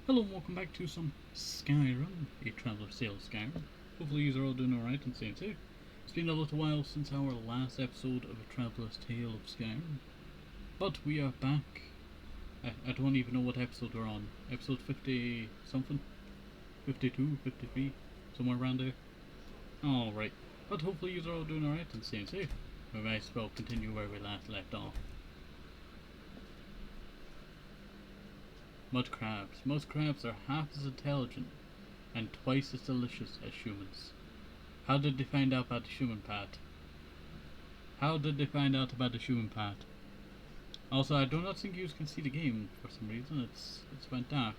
Hello and welcome back to some Skyrim, a Traveler's Tale of Skyrim. Hopefully you are all doing alright and staying safe. It's been a little while since our last episode of A Traveler's Tale of Skyrim, but we are back. I don't even know what episode we're on. Episode 50 something? 52, 53, somewhere around there. Alright, but hopefully you are all doing alright and staying safe. We might as well continue where we last left off. Mud crabs. Most crabs are half as intelligent and twice as delicious as humans. How did they find out about the human part? How did they find out about the human part? Also, I do not think you can see the game for some reason. It's went dark.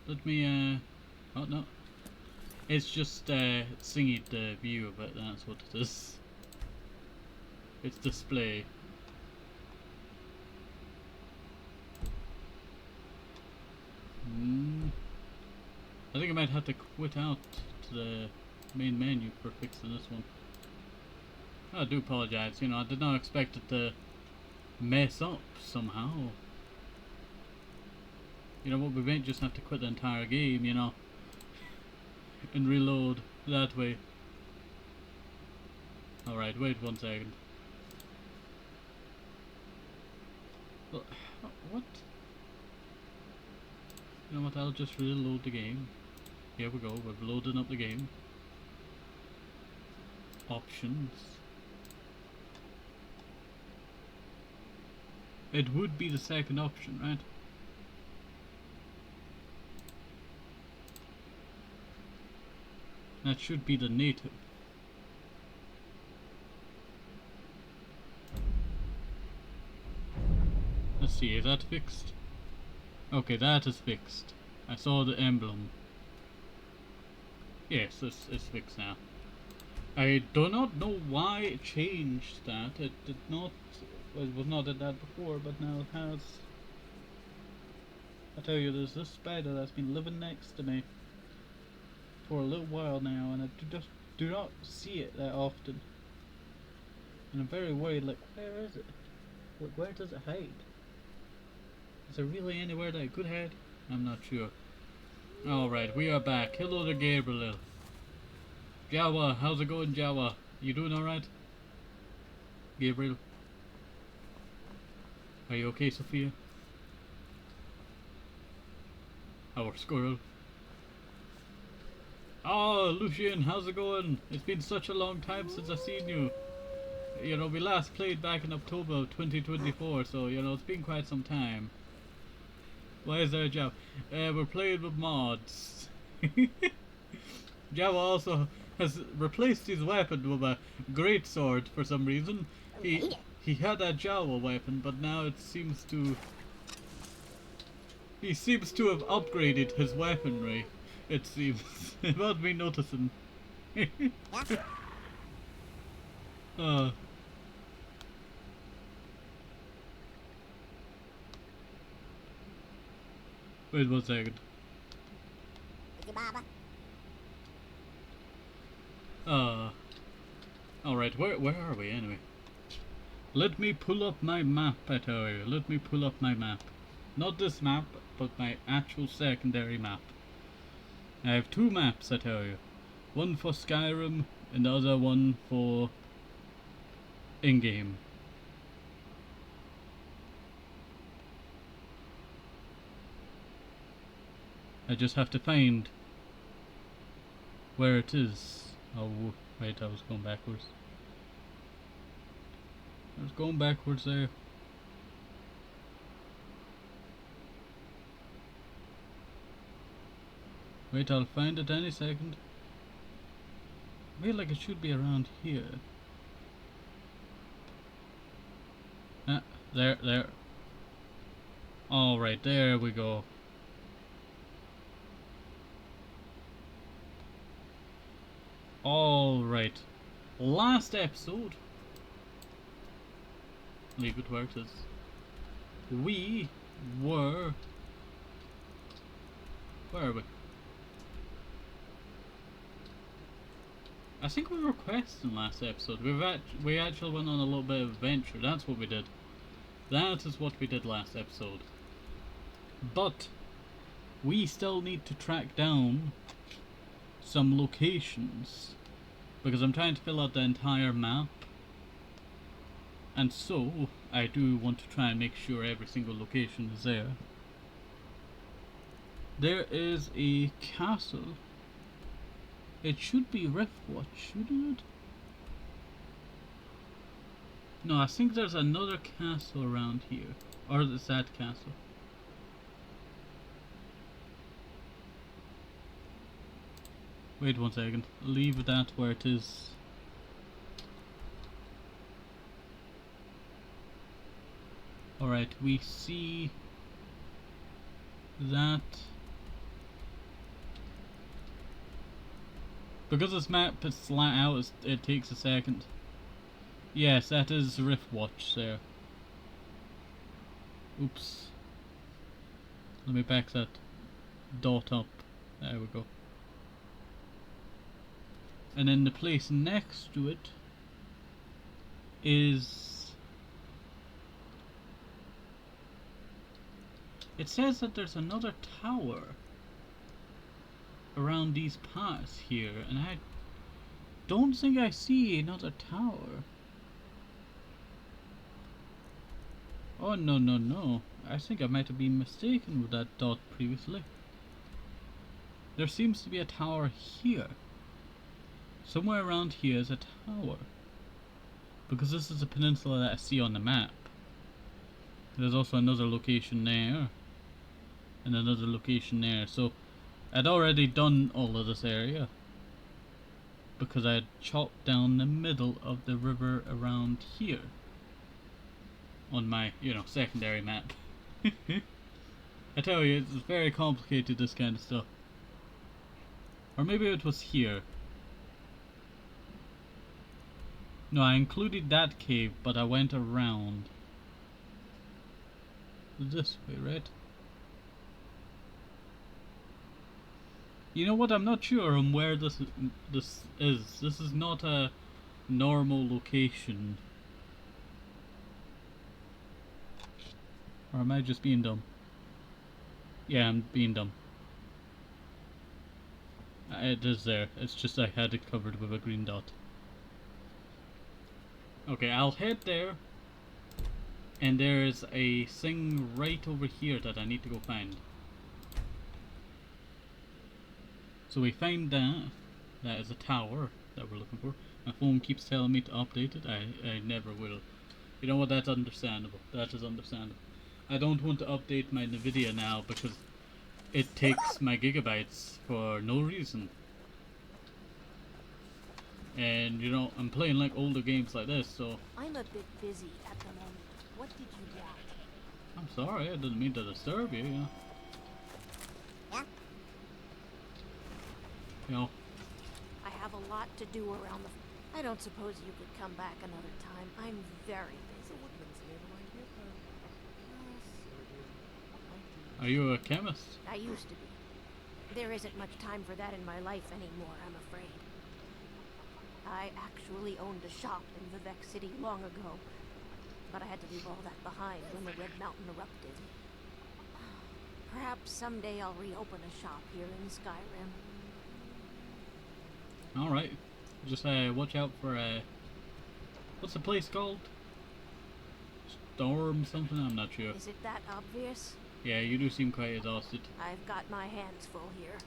Let me oh no. It's just singing the view of it, that's what it is. It's display. I think I might have to quit out to the main menu for fixing this one. I do apologize, you know, I did not expect it to mess up somehow. You know what, we might just have to quit the entire game, you know, and reload that way. Alright, wait 1 second. What? You know what, I'll just reload the game. Here we go, we're loading up the game. Options. It would be the second option, right? That should be the native. Let's see, is that fixed? Okay, that is fixed. I saw the emblem. Yes, it's fixed now. I do not know why it changed that. It did not. It was not at that before, but now it has. I tell you, there's this spider that's been living next to me for a little while now, and I just do not see it that often. And I'm very worried. Like, where is it? Where does it hide? Is there really anywhere that it could hide? I'm not sure. Alright, we are back. Hello there, Gabriel. Jawa, how's it going, Jawa? You doing alright? Gabriel? Are you okay, Sophia? Our squirrel. Oh, Lucian, how's it going? It's been such a long time since I've seen you. You know, we last played back in October of 2024, so, you know, it's been quite some time. Why is there a Java? We're playing with mods. Java also has replaced his weapon with a great sword for some reason. He had a Java weapon, but now it seems to... He seems to have upgraded his weaponry, it seems, without me noticing. Wait 1 second. Alright, where are we anyway? Let me pull up my map, I tell you. Let me pull up my map. Not this map, but my actual secondary map. I have 2 maps, I tell you. One for Skyrim, and the other one for in-game. I just have to find where it is. Oh, wait, I was going backwards. I was going backwards there. Wait, I'll find it any second. I feel like it should be around here. Ah, there. Alright, there we go. Alright. Last episode. Leave it where it is. We were... Where are we? I think we were questing last episode. We actually went on a little bit of adventure. That's what we did. That is what we did last episode. But we still need to track down some locations, because I'm trying to fill out the entire map, and so I do want to try and make sure every single location is there. There is a castle. It should be Riftwatch, shouldn't it? No, I think there's another castle around here. Or is that castle? Wait 1 second. Leave that where it is. Alright, we see that. Because this map is flat out, it takes a second. Yes, that is Riftwatch there. Oops. Let me back that dot up. There we go. And then the place next to it is... It says that there's another tower around these parts here, and I don't think I see another tower. Oh no no no, I think I might have been mistaken with that dot previously. There seems to be a tower here. Somewhere around here is a tower. Because this is a peninsula that I see on the map. There's also another location there. And another location there. So I'd already done all of this area. Because I had chopped down the middle of the river around here. On my, secondary map. I tell you, it's very complicated, this kind of stuff. Or maybe it was here. No, I included that cave, but I went around. This way, right? You know what? I'm not sure on where this is. This is not a normal location. Or am I just being dumb? Yeah, I'm being dumb. It is there. It's just I had it covered with a green dot. Okay, I'll head there. And there's a thing right over here that I need to go find. So we find that. That is a tower that we're looking for. My phone keeps telling me to update it. I never will. You know what? That's understandable. That is understandable. I don't want to update my Nvidia now because it takes my gigabytes for no reason. And I'm playing like older games like this, so... I'm a bit busy at the moment. What did you want? I'm sorry, I didn't mean to disturb you, Yeah? I have a lot to do around the... I don't suppose you could come back another time. I'm very busy. Are you a chemist? I used to be. There isn't much time for that in my life anymore, I'm afraid. I actually owned a shop in Vivek City long ago, but I had to leave all that behind when the Red Mountain erupted. Perhaps someday I'll reopen a shop here in Skyrim. Alright. Just watch out for what's the place called? Storm something? I'm not sure. Is it that obvious? Yeah, you do seem quite exhausted. I've got my hands full here.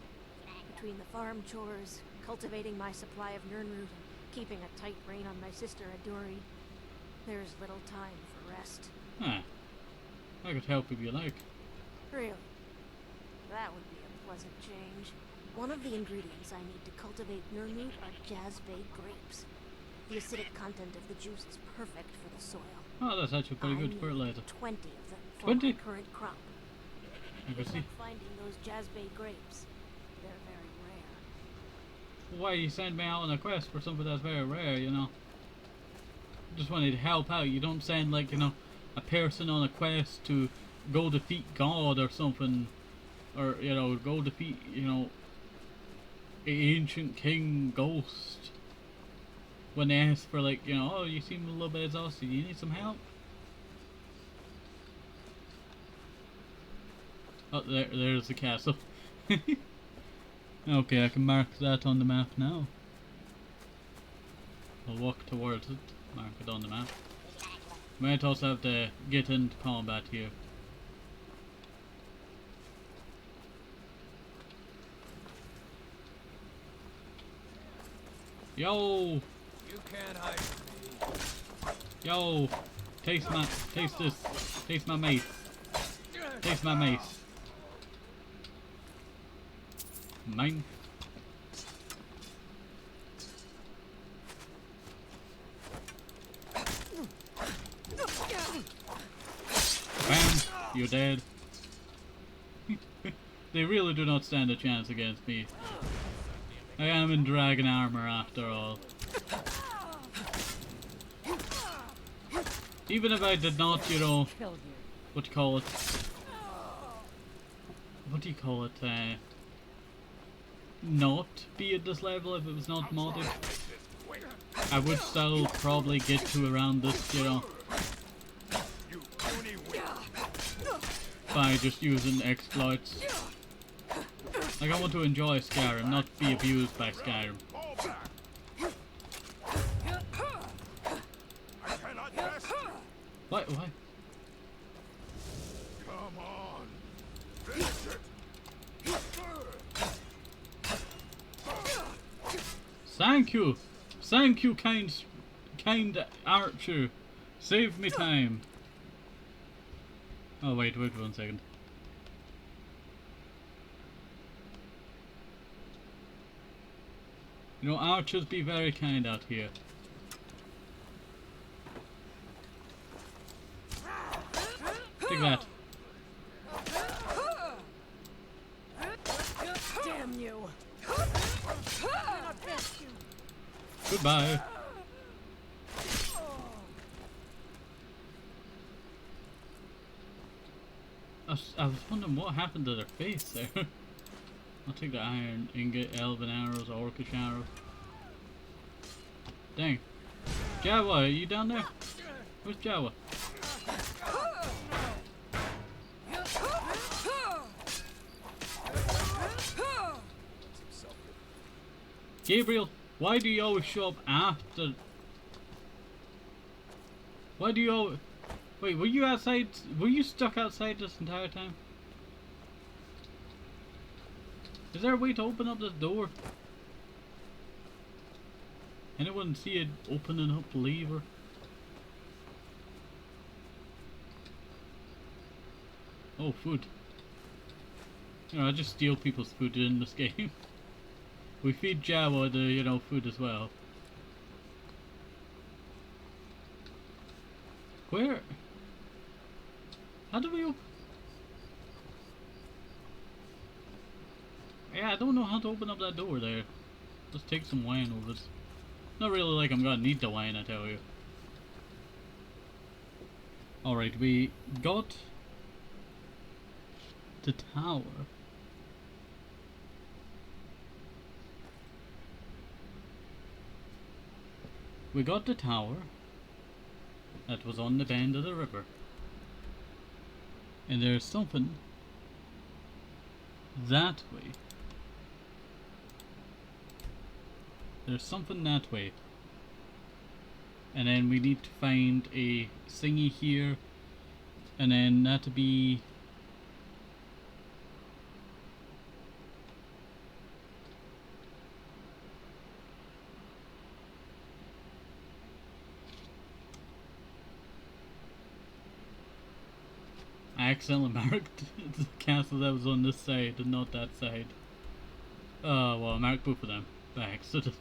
Between the farm chores, cultivating my supply of Nirnroot, and keeping a tight rein on my sister Aduri, there's little time for rest. Ah. I could help if you like. Really? That would be a pleasant change. One of the ingredients I need to cultivate Nirnroot are Jazbay grapes. The acidic content of the juice is perfect for the soil. Oh, that's actually pretty good fertilizer. 20 of them for 20? my current crop. I can see. Finding those Jazbay grapes, they're very rare. Why you send me out on a quest for something that's very rare, Just wanted to help out. You don't send like, a person on a quest to go defeat God or something. Or, go defeat, an ancient king ghost. When they ask for like, oh, you seem a little bit exhausted, you need some help? Oh, there's the castle. Okay, I can mark that on the map now. I'll walk towards it, mark it on the map. Might also have to get into combat here. Yo! You can't hide from me. Yo! Taste this. Taste my mace. Taste my mace. Mine. Bam! You're dead. They really do not stand a chance against me. I am in dragon armor after all. Even if I did not, you know, what do you call it? What do you call it? Not be at this level if it was not modded. I would still probably get to around this, you know, by just using exploits. Like, I want to enjoy Skyrim, not be abused by Skyrim. Why? Come on. Finish it. Thank you, kind archer. Save me time. Oh wait 1 second. You know, archers be very kind out here. Take that. Damn you! Goodbye. I was wondering what happened to their face there. I'll take the iron ingot, elven arrows, orcish arrow. Dang. Jawa, are you down there? Where's Jawa? Gabriel, why do you always show up after? Why do you always... Wait, were you outside? Were you stuck outside this entire time? Is there a way to open up this door? Anyone see it opening up the lever? Oh, food. You know, I just steal people's food in this game. We feed Jawa the, you know, food as well. Where? How do we open? Yeah, I don't know how to open up that door there. Let's take some wine over this. Not really like I'm gonna need the wine, I tell you. Alright, we got the tower. We got the tower that was on the bend of the river. And there's something that way. There's something that way. And then we need to find a thingy here. And then that to be... I accidentally marked the castle that was on this side and not that side. Oh, well, I marked both of them by accident.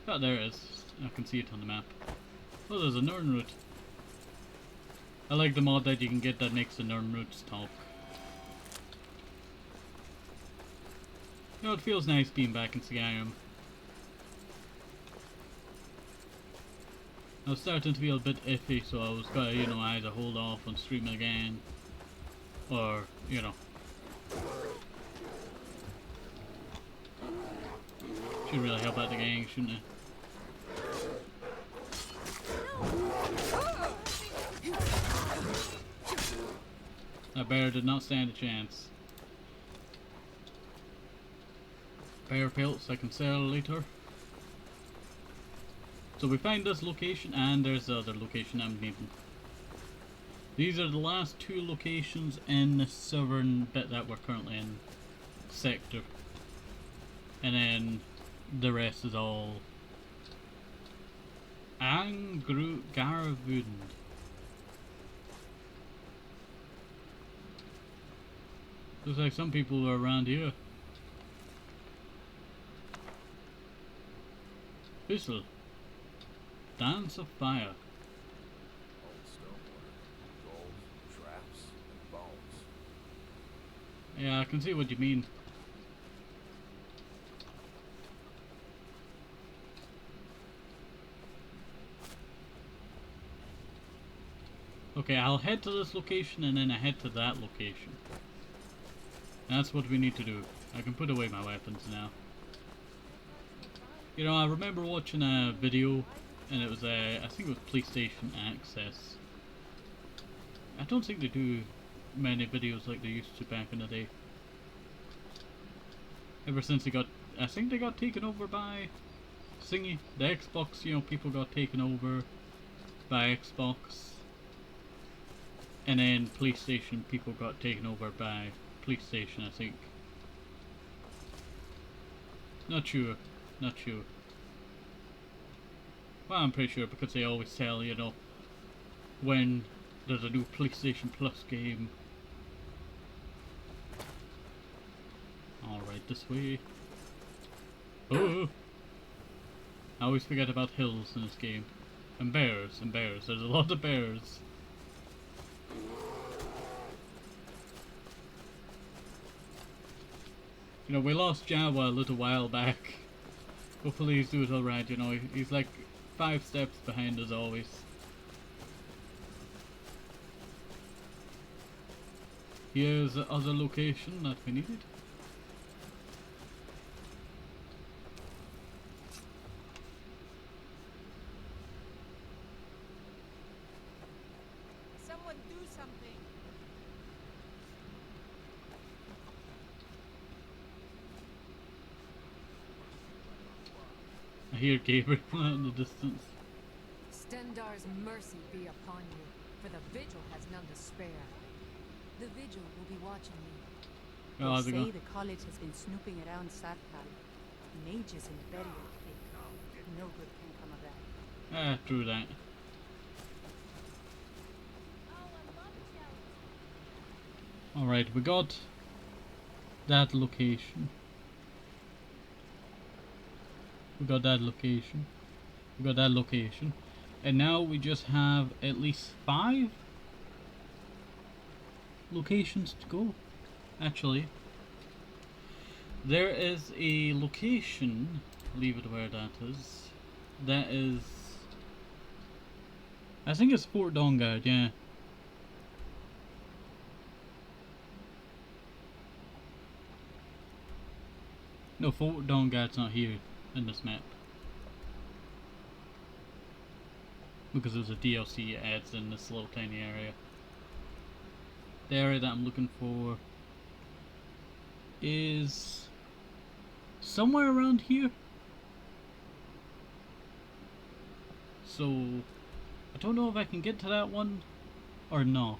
Oh, there it is. I can see it on the map. Oh, there's a Northern route. I like the mod that you can get that makes the Northern routes talk. You know, it feels nice being back in Skyrim. I was starting to feel a bit iffy, so I was gonna, you know, either hold off on streaming again, or, you know. Should really help out the gang, shouldn't it? That bear did not stand a chance. Bear pelts I can sell later. So we find this location, and there's the other location I'm needing. These are the last two locations in the southern bit that we're currently in. Sector. And then the rest is all Garavund. Looks like some people are around here. Whistle. Dance of fire. Old stonework, gold, traps, and bones. Yeah, I can see what you mean. Okay, I'll head to this location and then I head to that location. That's what we need to do. I can put away my weapons now. You know, I remember watching a video, and it was I think it was PlayStation Access. I don't think they do many videos like they used to back in the day. Ever since they got, I think they got taken over by Thingy. The Xbox, you know, people got taken over by Xbox. And then PlayStation, people got taken over by PlayStation, I think. Not sure. Not sure. Well, I'm pretty sure because they always tell, you know, when there's a new PlayStation Plus game. Alright, this way. Oh! I always forget about hills in this game. And bears, and bears. There's a lot of bears. You know, we lost Jawa a little while back. Hopefully he's doing alright, you know, he's like 5 steps behind as always. Here's the other location that we needed. Someone do something. I hear Gabriel in the distance. Stendar's mercy be upon you, for the vigil has none to spare. The vigil will be watching you. Oh, They they say go. the college has been snooping around Sarkal. Mages in the burial pit. No good can come of that. Ah, true that. Alright, we got that location. We got that location. We got that location. And now we just have at least 5 locations to go. Actually, there is a location, leave it where that is. That is, I think it's Fort Dongard, yeah. No, Fort Dongard's not here in this map. Because there's a DLC it adds in this little tiny area. The area that I'm looking for is somewhere around here. So I don't know if I can get to that one or not.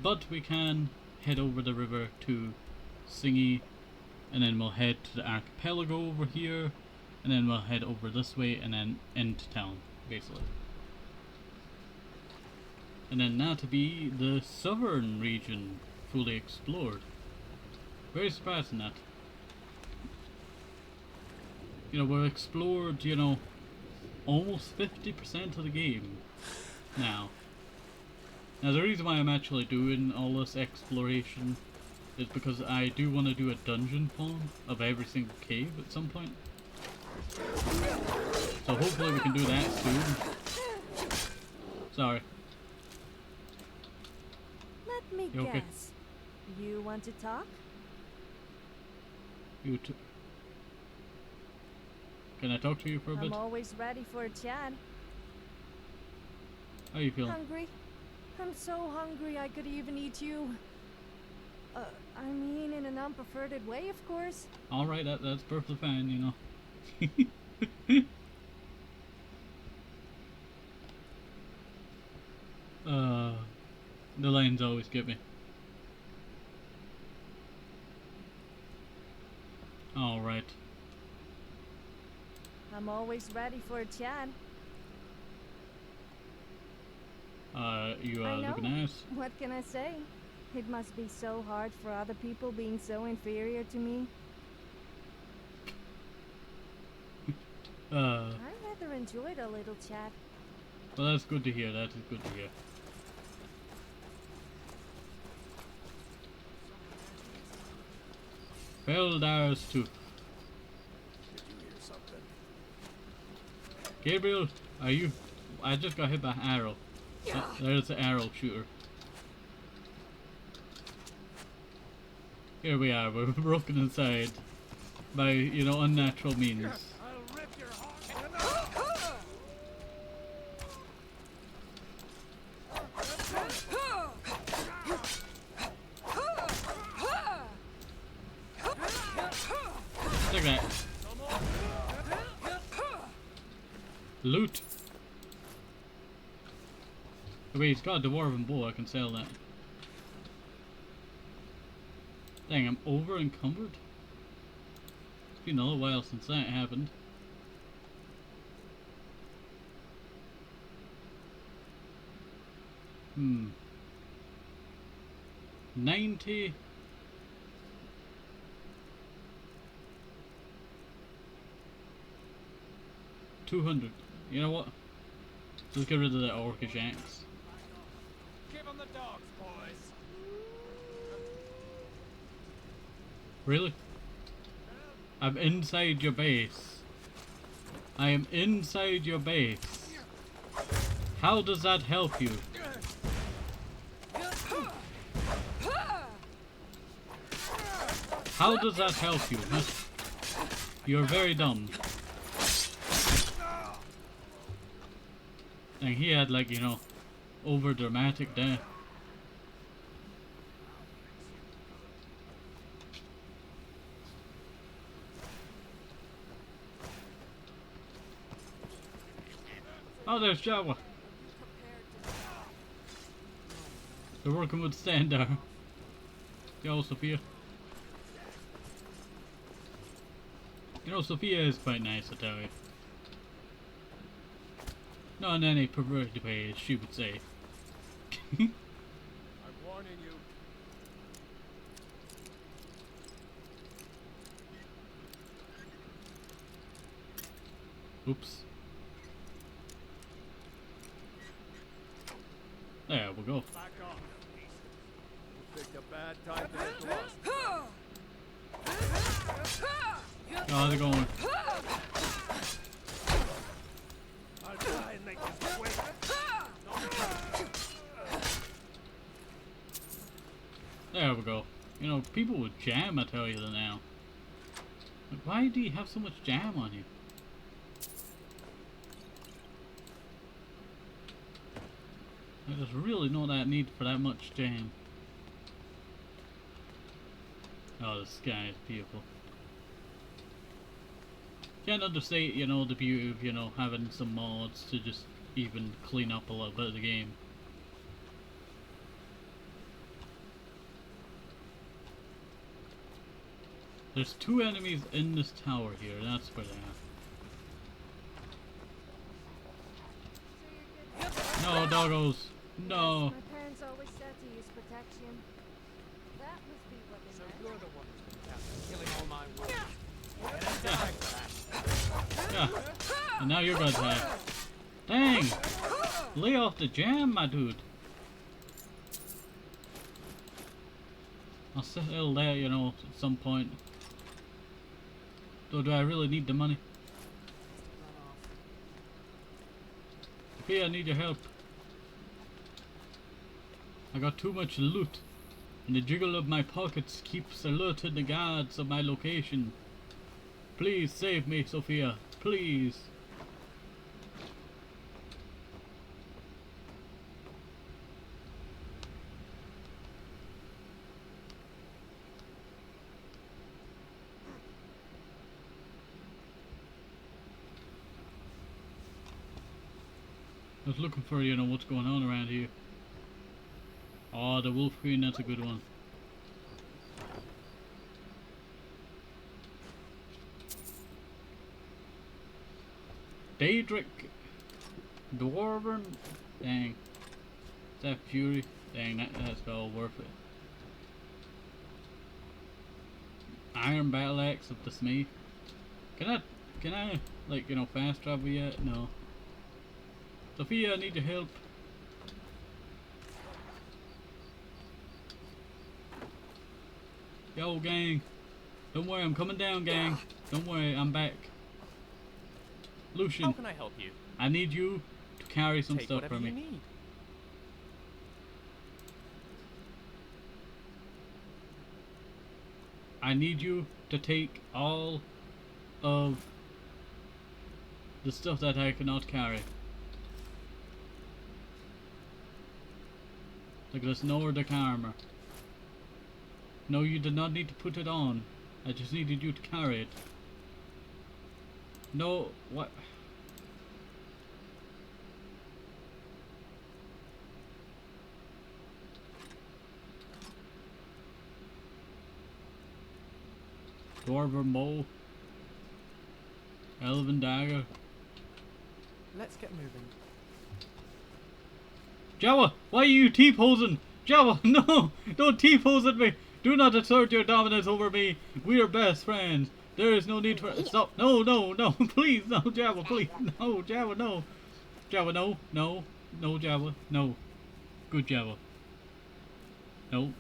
But we can head over the river to Singy, and then we'll head to the archipelago over here, and then we'll head over this way and then into town, basically. And then now to be the southern region fully explored. Very surprising that. You know, we've explored, you know, almost 50% of the game now. Now the reason why I'm actually doing all this exploration is because I do want to do a dungeon farm of every single cave at some point. So hopefully we can do that soon. Sorry. Let me You okay? guess. You want to talk? You too. Can I talk to you for a bit? I'm always ready for a chat. How you feeling? Hungry? I'm so hungry I could even eat you. I mean, in an unperverted way, of course. Alright, that's perfectly fine, you know. The lines always get me. Alright. I'm always ready for a chat. You I know. looking nice. What can I say? It must be so hard for other people being so inferior to me. I rather enjoyed a little chat. Well, that's good to hear. That is good to hear. Feldar's too. Did you hear something? Gabriel, are you? I just got hit by an arrow. There's the arrow shooter. Here we are. We're broken inside by, you know, unnatural means. I'll rip your heart. Look at that. Loot. Wait, he's got a dwarven bow. I can sell that. Dang, I'm over encumbered. It's been a little while since that happened. Hmm. 90. $200. You know what? Let's get rid of that orcish axe. Give them the dogs, boys. Really? I'm inside your base. I am inside your base. How does that help you? How does that help you? Huh? You're very dumb. And he had, like, you know, over dramatic death. Oh, there's Jawa. They're working with Standar. Yo, Sophia. You know, Sophia is quite nice, I tell you. Not in any perverted way, as she would say. I'm warning you. Oops. There we go. Back off. You picked a bad time to hit the lost. How's it going? I'll try and make this quick. There we go. You know, people with jam, I tell you now. Like, why do you have so much jam on you? There's really not that need for that much jam. Oh, the sky is beautiful. Can't understate, you know, the beauty of, you know, having some mods to just even clean up a little bit of the game. There's 2 enemies in this tower here, that's where they are. No, doggos! No! My parents always said to use protection. That must be what they So meant. you're the one who's been killing all my wolves. Yeah. And now you're gonna die. Dang! Lay off the jam, my dude. I'll settle there, you know, at some point. Though, do I really need the money? Okay, I need your help. I got too much loot, and the jiggle of my pockets keeps alerting the guards of my location. Please save me, Sophia. Please. I was looking for, you know, what's going on around here. Oh, the wolf queen, that's a good one. Daedric Dwarven? Dang. Is that Fury? Dang, that's well worth it. Iron Battle Axe of the Smith. Can I, like, you know, fast travel yet? No. Sophia, I need your help. Yo, gang. Don't worry, I'm coming down, gang. Don't worry, I'm back. Lucian. How can I help you? I need you to carry some Take stuff whatever for me. you need. I need you to take all of the stuff that I cannot carry. Like this Nordic armor. No, you did not need to put it on. I just needed you to carry it. No, what? Dwarven bow. Elven dagger. Let's get moving. Jawa, why are you T-posing? Jawa, no! Don't T-pose at me! Do not assert your dominance over me! We are best friends! There is no need for— Stop! No, no, no! Please, no, Jawa, please! No, Jawa, no! Jawa, no, no, no, Jawa, no. Good Jawa. No.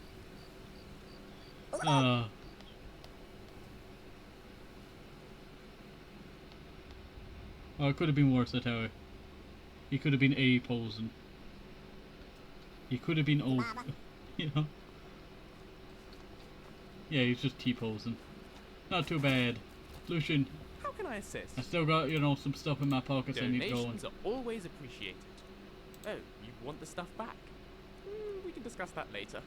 Oh, it could have been worse, that tower. He could have been A-posing. He could have been O, you know. Yeah, he's just T-posing. Not too bad. Lucian, How can I assist? I still got, you know, some stuff in my pockets I need going. Donations are always appreciated. Oh, you want the stuff back? We can discuss that later.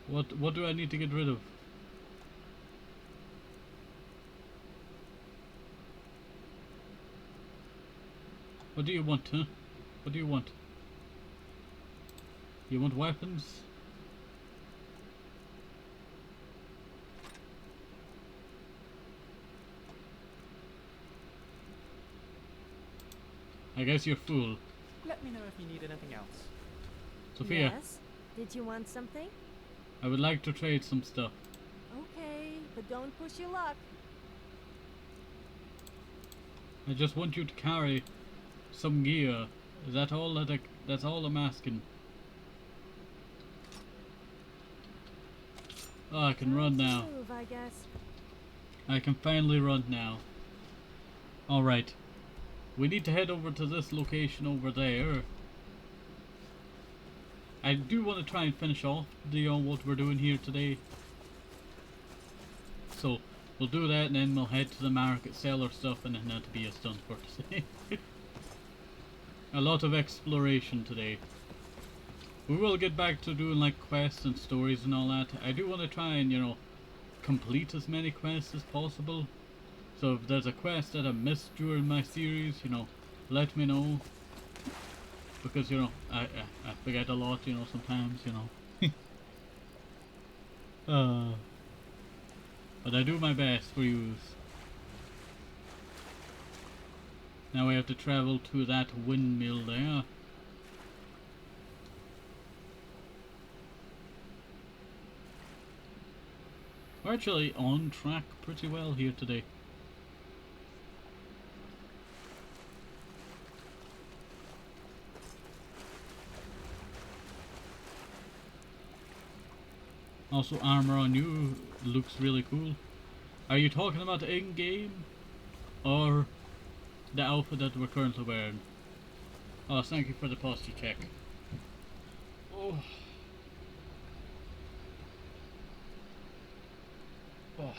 What do I need to get rid of? What do you want, huh? What do you want? You want weapons? I guess you're full. Let me know if you need anything else. Sophia, Yes? Did you want something? I would like to trade some stuff. Okay, but don't push your luck. I just want you to carry some gear. Is that all that that's all I'm asking. Oh, I can run now. Move, I guess. I can finally run now. Alright. We need to head over to this location over there. I do want to try and finish off the what we're doing here today. So we'll do that and then we'll head to the market, sell our stuff, and then that'll be us done for today. A lot of exploration today. We will get back to doing like quests and stories and all that. I do want to try and, you know, complete as many quests as possible. So if there's a quest that I missed during my series, you know, let me know. Because, you know, I forget a lot, you know, sometimes, you know. But I do my best for you. Now we have to travel to that windmill there. We're actually on track pretty well here today. Also, armor on you looks really cool. Are you talking about in-game or the outfit that we're currently wearing? Oh, thank you for the posture check. Oh. Oh,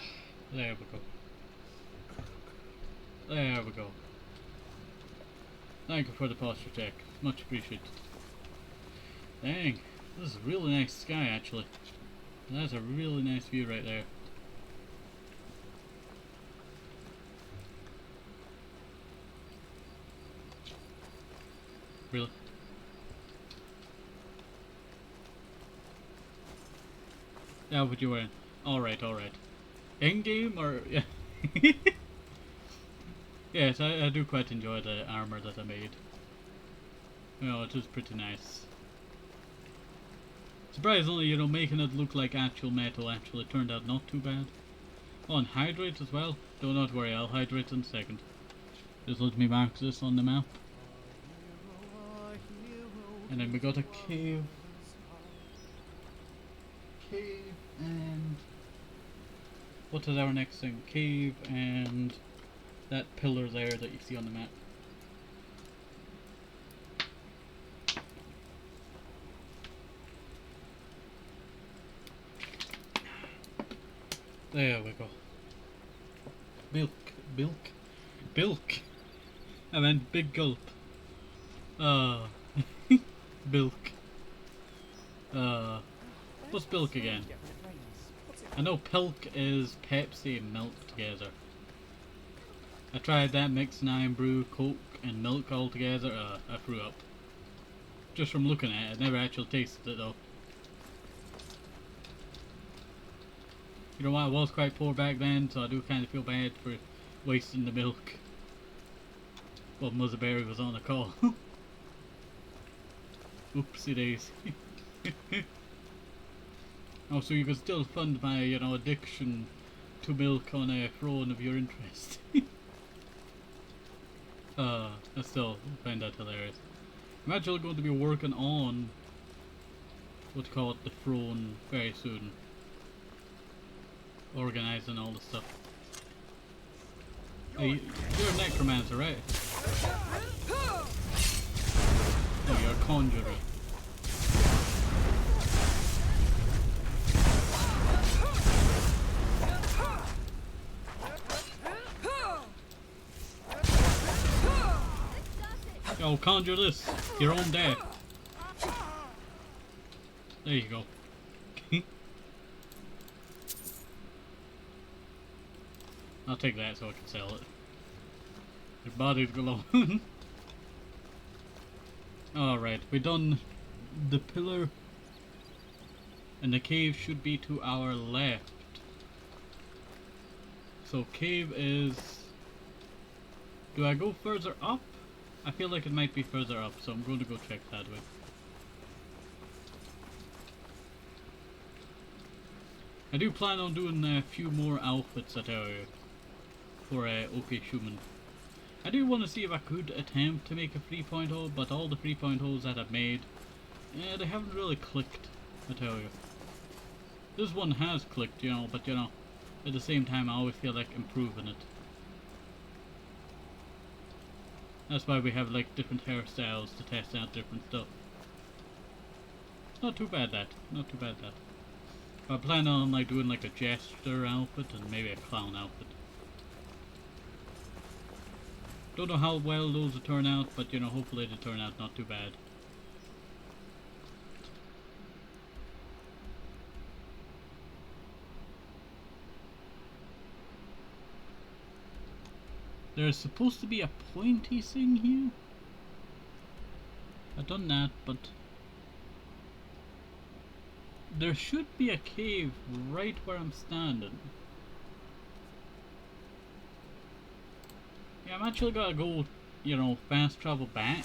there we go. There we go. Thank you for the posture check. Much appreciated. Dang, this is a really nice sky actually. That's a really nice view right there. Really? Yeah, what you wearing? Alright, alright. In-game or... yeah. Yes, I do quite enjoy the armor that I made. You know, it is pretty nice. Surprisingly, you know, making it look like actual metal actually turned out not too bad. Oh, and hydrate as well. Do not worry, I'll hydrate in a second. Just let me mark this on the map. And then we got a cave. Cave and... what is our next thing? Cave and that pillar there that you see on the map. There we go. Bilk. I meant big gulp. Bilk. What's bilk again? I know pilk is Pepsi and milk together. I tried that mix and iron brew, Coke and milk all together. I threw up. Just from looking at it, I never actually tasted it though. You know what, I was quite poor back then, so I do kind of feel bad for wasting the milk. Well, Mother Berry was on the call. Oopsie daisy. Oh, so you can still fund my, you know, addiction to milk on a throne of your interest. I still find that hilarious. I'm actually going to be working on what you call it, the throne very soon. Organizing all the stuff. Hey, you're a necromancer, right? Oh, you're a conjurer. Oh, conjure this. Your own death. There you go. I'll take that so I can sell it. Your body's glowing. Alright, we done the pillar. And the cave should be to our left. So cave is... do I go further up? I feel like it might be further up, so I'm going to go check that way. I do plan on doing a few more outfits at area for OK Schumann. I do want to see if I could attempt to make a 3.0, but all the 3.0s that I've made, they haven't really clicked, I tell you. This one has clicked, you know, but you know, at the same time I always feel like improving it. That's why we have like different hairstyles to test out different stuff. Not too bad that, not too bad that. I plan on like doing like a jester outfit and maybe a clown outfit. Don't know how well those will turn out, but you know, hopefully they turn out not too bad. There's supposed to be a pointy thing here. I've done that, but there should be a cave right where I'm standing. Yeah, I'm actually gotta go, you know, fast travel back.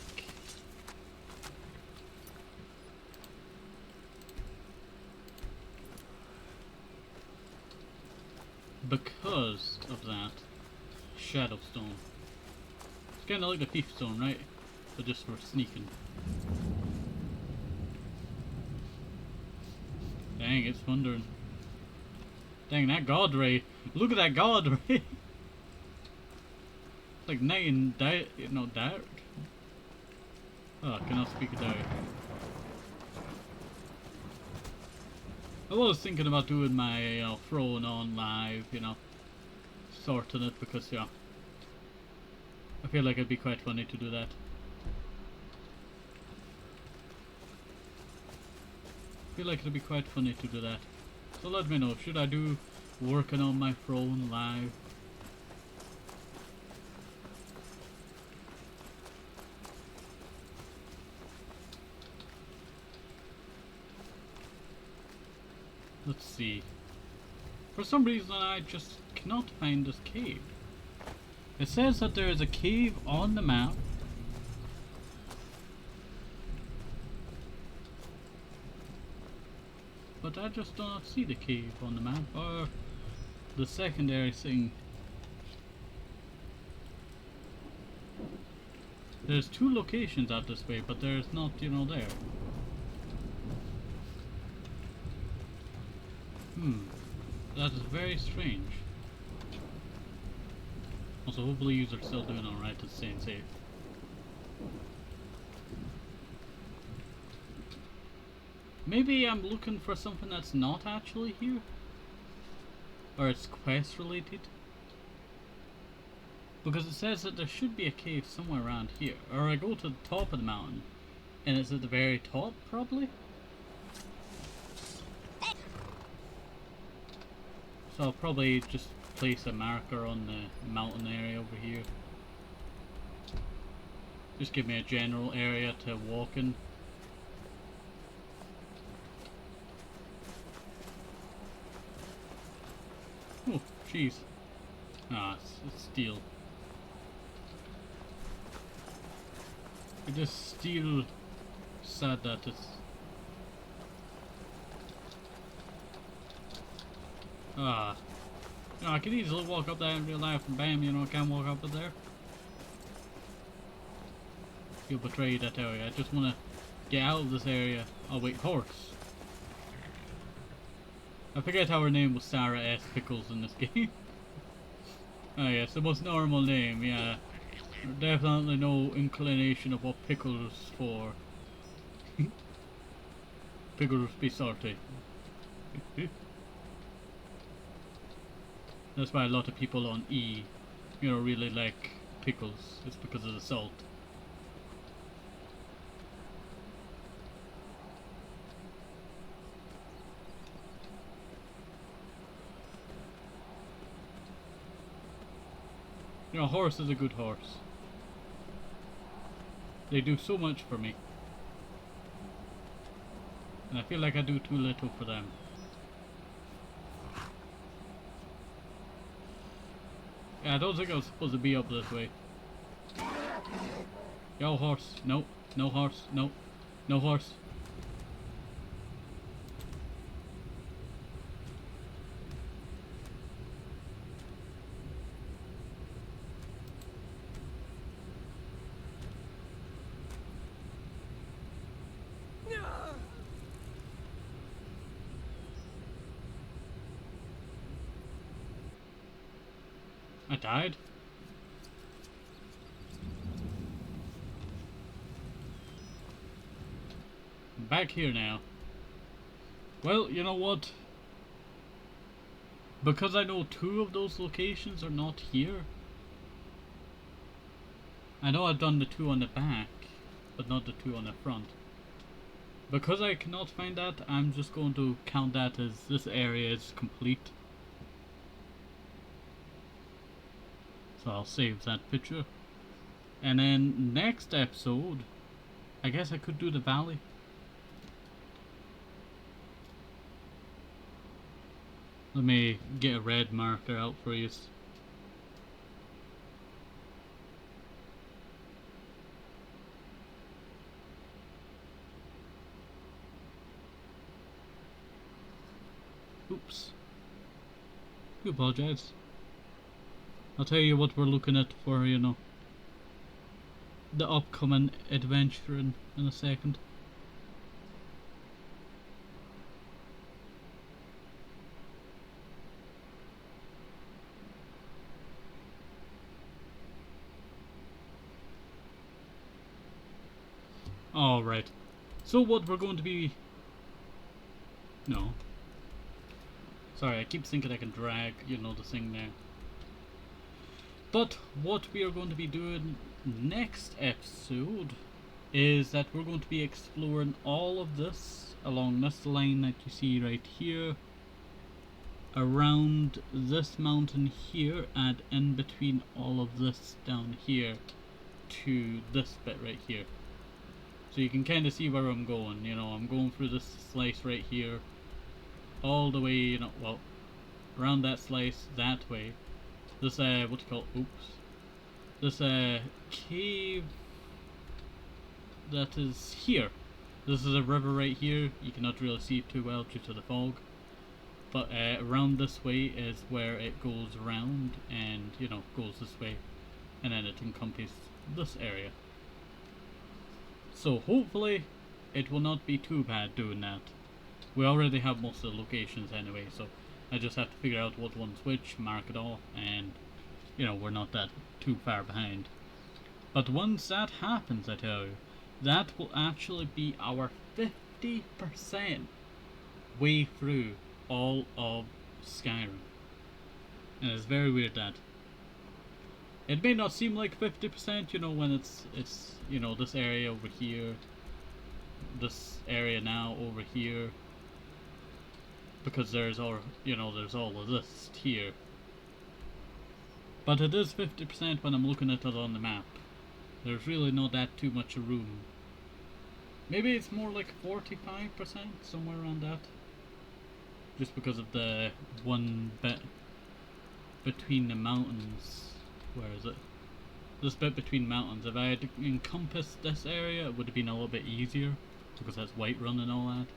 Because of that shadow stone. It's kinda like the thief stone, right? But just for sneaking. Dang, it's thundering. Dang, that god ray. Look at that god ray. Like night and dark. Oh, I cannot speak dark. I was thinking about doing my, you know, throwing on live, you know, sorting it because, yeah, I feel like it'd be quite funny to do that. I feel like it'd be quite funny to do that. So let me know, should I do working on my throne live? let's see. For some reason I just cannot find this cave. It says that there is a cave on the map. But I just do not see the cave on the map, or the secondary thing. There's 2 locations out this way, but there's not, you know, there. That is very strange. Also, hopefully you are still doing alright to staying safe. Maybe I'm looking for something that's not actually here? Or it's quest related? Because it says that there should be a cave somewhere around here. Or I go to the top of the mountain and it's at the very top, probably? So I'll probably just place a marker on the mountain area over here. Just give me a general area to walk in. Oh, jeez. Ah, it's steel. It is still sad that it's... Ah. You know, I could easily walk up there in real life and bam, you know, I can walk up there. Feel betrayed, I tell you. I just want to get out of this area. Oh wait, horse. I forget how her name was Sarah S. Pickles in this game. Oh yes, the most normal name, yeah. Definitely no inclination of what pickles for. Pickles be salty. That's why a lot of people on E, you know, really like pickles. It's because of the salt. You know, a horse is a good horse. They do so much for me. And I feel like I do too little for them. Yeah, I don't think I was supposed to be up this way. Yo, horse. No. No horse. No. No horse. I died? I'm back here now. Well, you know what? Because I know 2 of those locations are not here. I know I've done the 2 on the back, but not the 2 on the front. Because I cannot find that, I'm just going to count that as this area is complete. So I'll save that picture. And then next episode, I guess I could do the valley. Let me get a red marker out for you. Oops. I apologize. I'll tell you what we're looking at for, you know, the upcoming adventure in a second. Alright. So what we're going to be... No. Sorry, I keep thinking I can drag, you know, the thing there. But what we are going to be doing next episode is that we're going to be exploring all of this along this line that you see right here, around this mountain here, and in between all of this down here to this bit right here. So you can kind of see where I'm going, you know, I'm going through this slice right here, all the way, you know, well, around that slice that way. This what do you call it? Oops. This cave that is here. This is a river right here. You cannot really see it too well due to the fog. But around this way is where it goes around and, you know, goes this way. And then it encompasses this area. So hopefully it will not be too bad doing that. We already have most of the locations anyway, so I just have to figure out what one's which, mark it off, and, you know, we're not that too far behind. But once that happens, I tell you, that will actually be our 50% way through all of Skyrim. And it's very weird that it may not seem like 50%, you know, when it's you know, this area over here, this area now over here, because there's all, you know, there's all of this here. But it is 50% when I'm looking at it on the map. There's really not that too much room. Maybe it's more like 45%, somewhere around that. Just because of the one bit between the mountains. Where is it? This bit between mountains. If I had encompassed this area, it would have been a little bit easier, because that's Whiterun and all that.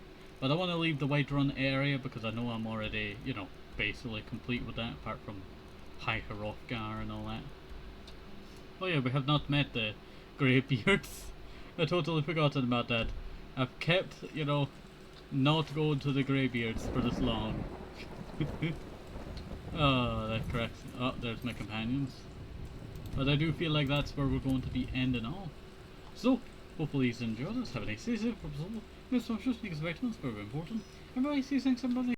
But I want to leave the Whiterun area because I know I'm already, you know, basically complete with that, apart from High Hrothgar and all that. Oh yeah, we have not met the Greybeards. I totally forgotten about that. I've kept, you know, not going to the Greybeards for this long. Oh, that corrects. Oh, there's my companions. But I do feel like that's where we're going to be ending off. So, hopefully you enjoyed this. Have a nice day. This one just because Vitamins are very important. Everybody, see you next time.